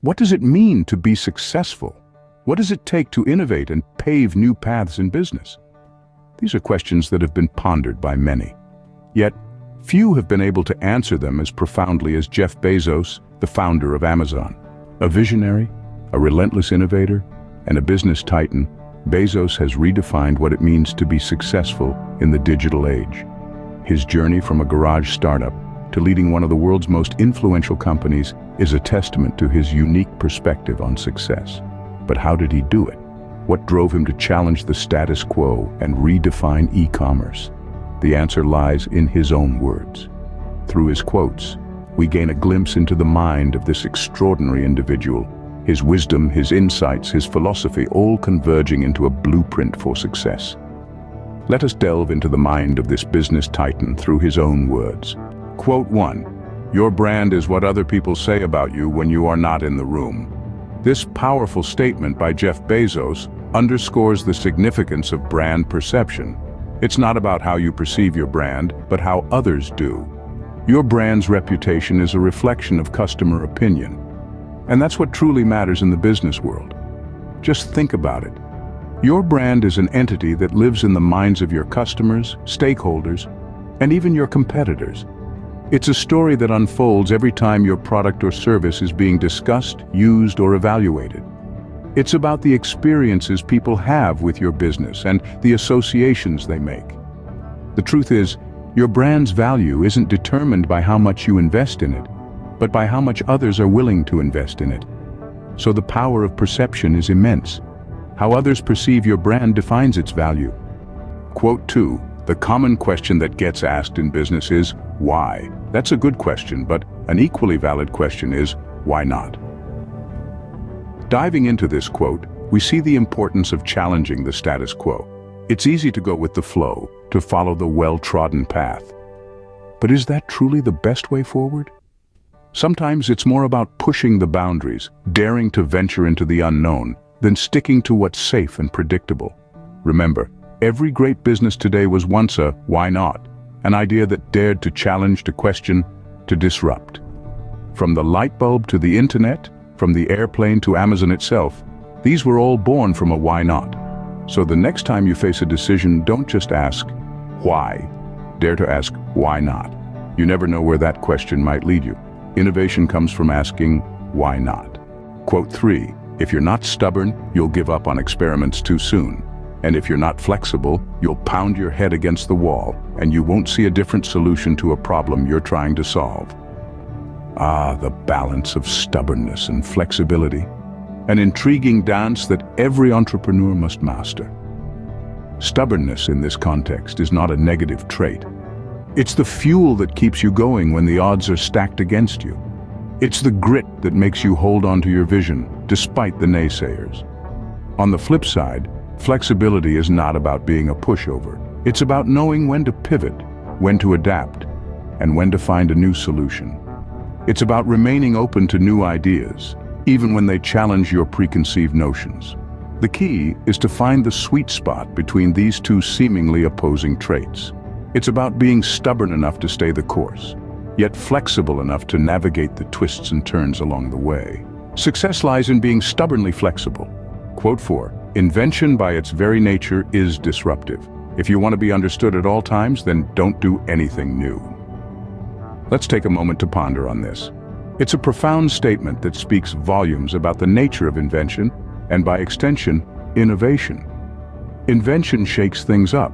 What does it mean to be successful? What does it take to innovate and pave new paths in business? These are questions that have been pondered by many. Yet, few have been able to answer them as profoundly as Jeff Bezos, the founder of Amazon. A visionary, a relentless innovator, and a business titan, Bezos has redefined what it means to be successful in the digital age. His journey from a garage startup to leading one of the world's most influential companies is a testament to his unique perspective on success. But how did he do it? What drove him to challenge the status quo and redefine e-commerce? The answer lies in his own words. Through his quotes, we gain a glimpse into the mind of this extraordinary individual, his wisdom, his insights, his philosophy, all converging into a blueprint for success. Let us delve into the mind of this business titan through his own words. Quote 1. Your brand is what other people say about you when you are not in the room. This powerful statement by Jeff Bezos underscores the significance of brand perception. It's not about how you perceive your brand, but how others do. Your brand's reputation is a reflection of customer opinion. And that's what truly matters in the business world. Just think about it. Your brand is an entity that lives in the minds of your customers, stakeholders, and even your competitors. It's a story that unfolds every time your product or service is being discussed, used, or evaluated. It's about the experiences people have with your business and the associations they make. The truth is, your brand's value isn't determined by how much you invest in it, but by how much others are willing to invest in it. So the power of perception is immense. How others perceive your brand defines its value. Quote 2. The common question that gets asked in business is, why? That's a good question, but an equally valid question is, why not? Diving into this quote, we see the importance of challenging the status quo. It's easy to go with the flow, to follow the well-trodden path. But is that truly the best way forward? Sometimes it's more about pushing the boundaries, daring to venture into the unknown, than sticking to what's safe and predictable. Remember, every great business today was once a why not, an idea that dared to challenge, to question, to disrupt. From the light bulb to the internet, from the airplane to Amazon itself, these were all born from a why not. So the next time you face a decision, don't just ask, why? Dare to ask, why not? You never know where that question might lead you. Innovation comes from asking, why not? Quote 3. If you're not stubborn, you'll give up on experiments too soon. And if you're not flexible, you'll pound your head against the wall, and you won't see a different solution to a problem you're trying to solve. Ah, the balance of stubbornness and flexibility. An intriguing dance that every entrepreneur must master. Stubbornness in this context is not a negative trait. It's the fuel that keeps you going when the odds are stacked against you. It's the grit that makes you hold on to your vision, despite the naysayers. On the flip side, flexibility is not about being a pushover. It's about knowing when to pivot, when to adapt, and when to find a new solution. It's about remaining open to new ideas, even when they challenge your preconceived notions. The key is to find the sweet spot between these two seemingly opposing traits. It's about being stubborn enough to stay the course, yet flexible enough to navigate the twists and turns along the way. Success lies in being stubbornly flexible. Quote 4. Invention by its very nature is disruptive. If you want to be understood at all times, then don't do anything new. Let's take a moment to ponder on this. It's a profound statement that speaks volumes about the nature of invention and, by extension, innovation. Invention shakes things up.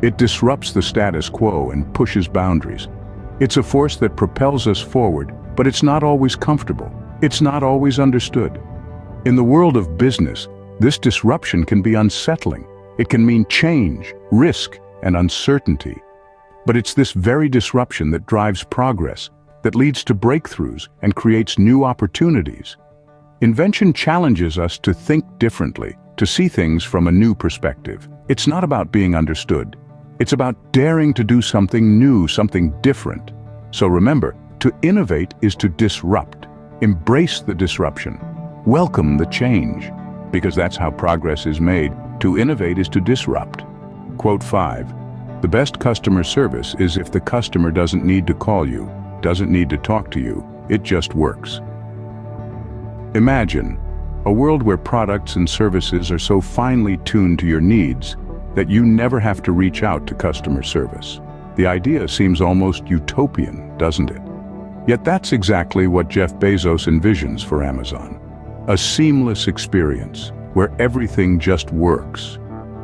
It disrupts the status quo and pushes boundaries. It's a force that propels us forward, but it's not always comfortable. It's not always understood. In the world of business, this disruption can be unsettling. It can mean change, risk, and uncertainty. But it's this very disruption that drives progress, that leads to breakthroughs and creates new opportunities. Invention challenges us to think differently, to see things from a new perspective. It's not about being understood. It's about daring to do something new, something different. So remember, to innovate is to disrupt. Embrace the disruption. Welcome the change, because that's how progress is made. To innovate is to disrupt. Quote 5. The best customer service is if the customer doesn't need to call you, doesn't need to talk to you, it just works. Imagine a world where products and services are so finely tuned to your needs that you never have to reach out to customer service. The idea seems almost utopian, doesn't it? Yet that's exactly what Jeff Bezos envisions for Amazon. A seamless experience where everything just works.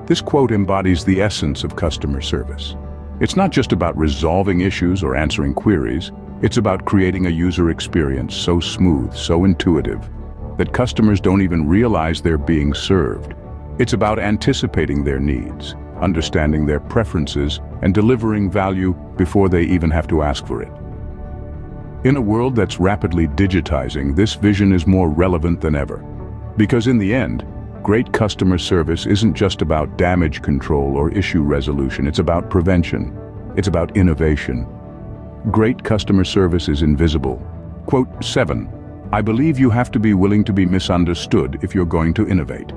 This quote embodies the essence of customer service. It's not just about resolving issues or answering queries. It's about creating a user experience so smooth, so intuitive, that customers don't even realize they're being served. It's about anticipating their needs, understanding their preferences, and delivering value before they even have to ask for it. In a world that's rapidly digitizing, this vision is more relevant than ever. Because in the end, great customer service isn't just about damage control or issue resolution, it's about prevention. It's about innovation. Great customer service is invisible. Quote 7. I believe you have to be willing to be misunderstood if you're going to innovate.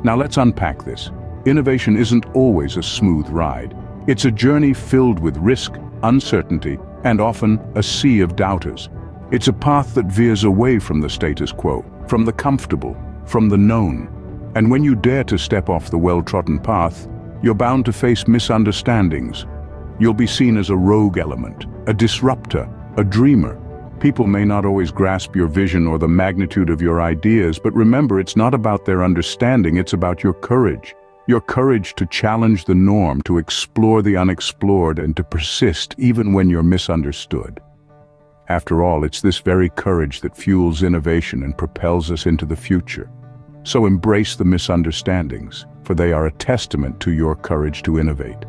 Now let's unpack this. Innovation isn't always a smooth ride. It's a journey filled with risk, uncertainty, and often a sea of doubters. It's a path that veers away from the status quo, from the comfortable, from the known. And when you dare to step off the well-trodden path, you're bound to face misunderstandings. You'll be seen as a rogue element, a disruptor, a dreamer. People may not always grasp your vision or the magnitude of your ideas, but remember, it's not about their understanding, it's about your courage. Your courage to challenge the norm, to explore the unexplored, and to persist even when you're misunderstood. After all, it's this very courage that fuels innovation and propels us into the future. So embrace the misunderstandings, for they are a testament to your courage to innovate.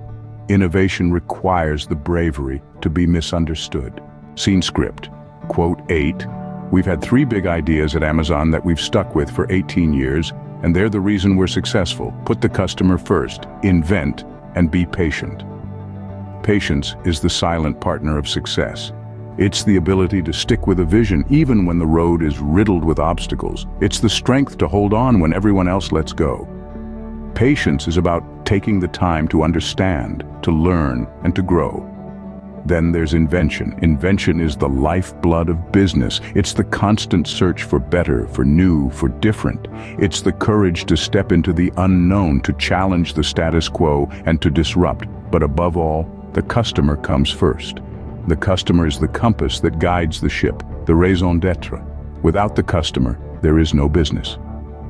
Innovation requires the bravery to be misunderstood. Scene script. Quote 8. We've had 3 big ideas at Amazon that we've stuck with for 18 years, and they're the reason we're successful. Put the customer first, invent, and be patient. Patience is the silent partner of success. It's the ability to stick with a vision even when the road is riddled with obstacles. It's the strength to hold on when everyone else lets go. Patience is about taking the time to understand, to learn, and to grow. Then there's invention. Invention is the lifeblood of business. It's the constant search for better, for new, for different. It's the courage to step into the unknown, to challenge the status quo, and to disrupt. But above all, the customer comes first. The customer is the compass that guides the ship, the raison d'etre. Without the customer, there is no business.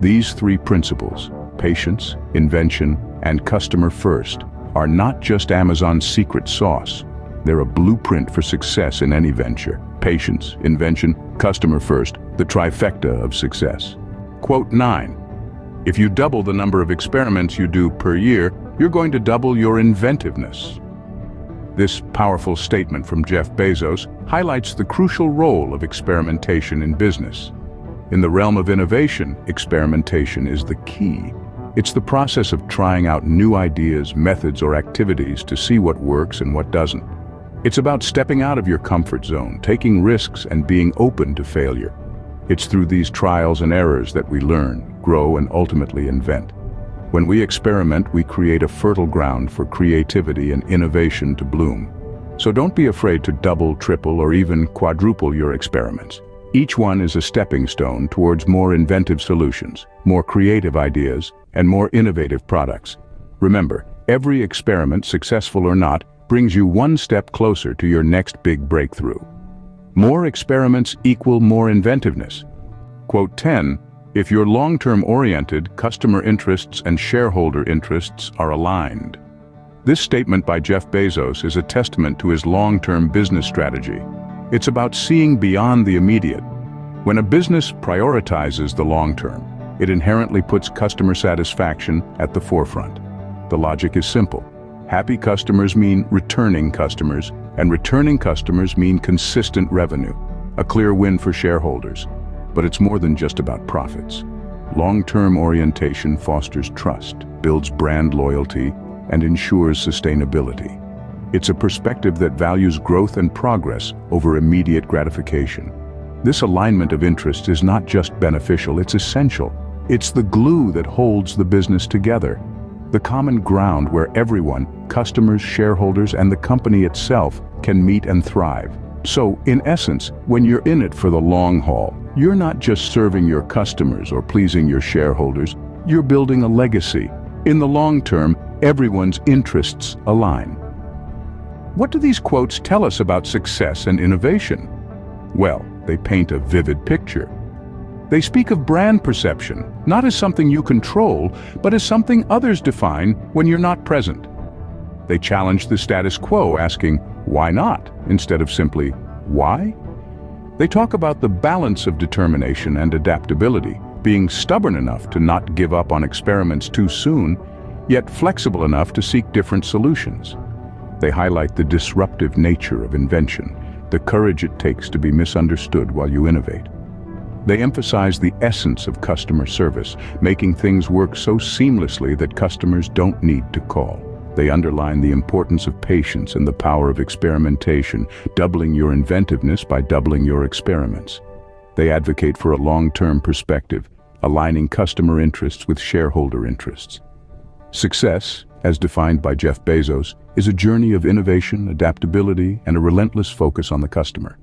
These 3 principles, patience, invention, and customer first, are not just Amazon's secret sauce. They're a blueprint for success in any venture. Patience, invention, customer first, the trifecta of success. Quote 9. If you double the number of experiments you do per year, you're going to double your inventiveness. This powerful statement from Jeff Bezos highlights the crucial role of experimentation in business. In the realm of innovation, experimentation is the key. It's the process of trying out new ideas, methods, or activities to see what works and what doesn't. It's about stepping out of your comfort zone, taking risks, and being open to failure. It's through these trials and errors that we learn, grow, and ultimately invent. When we experiment, we create a fertile ground for creativity and innovation to bloom. So don't be afraid to double, triple, or even quadruple your experiments. Each one is a stepping stone towards more inventive solutions, more creative ideas, and more innovative products. Remember, every experiment, successful or not, brings you one step closer to your next big breakthrough. More experiments equal more inventiveness. Quote 10. If you're long-term oriented, customer interests and shareholder interests are aligned. This statement by Jeff Bezos is a testament to his long-term business strategy. It's about seeing beyond the immediate. When a business prioritizes the long-term, it inherently puts customer satisfaction at the forefront. The logic is simple. Happy customers mean returning customers, and returning customers mean consistent revenue, a clear win for shareholders. But it's more than just about profits. Long-term orientation fosters trust, builds brand loyalty, and ensures sustainability. It's a perspective that values growth and progress over immediate gratification. This alignment of interests is not just beneficial, it's essential. It's the glue that holds the business together. The common ground where everyone, customers, shareholders, and the company itself can meet and thrive. So, in essence, when you're in it for the long haul, You're not just serving your customers or pleasing your shareholders, you're building a legacy. In the long term, everyone's interests align. What do these quotes tell us about success and innovation? Well, they paint a vivid picture. They speak of brand perception, not as something you control, but as something others define when you're not present. They challenge the status quo, asking, why not, instead of simply, why? They talk about the balance of determination and adaptability, being stubborn enough to not give up on experiments too soon, yet flexible enough to seek different solutions. They highlight the disruptive nature of invention, the courage it takes to be misunderstood while you innovate. They emphasize the essence of customer service, making things work so seamlessly that customers don't need to call. They underline the importance of patience and the power of experimentation, doubling your inventiveness by doubling your experiments. They advocate for a long-term perspective, aligning customer interests with shareholder interests. Success, as defined by Jeff Bezos, is a journey of innovation, adaptability, and a relentless focus on the customer.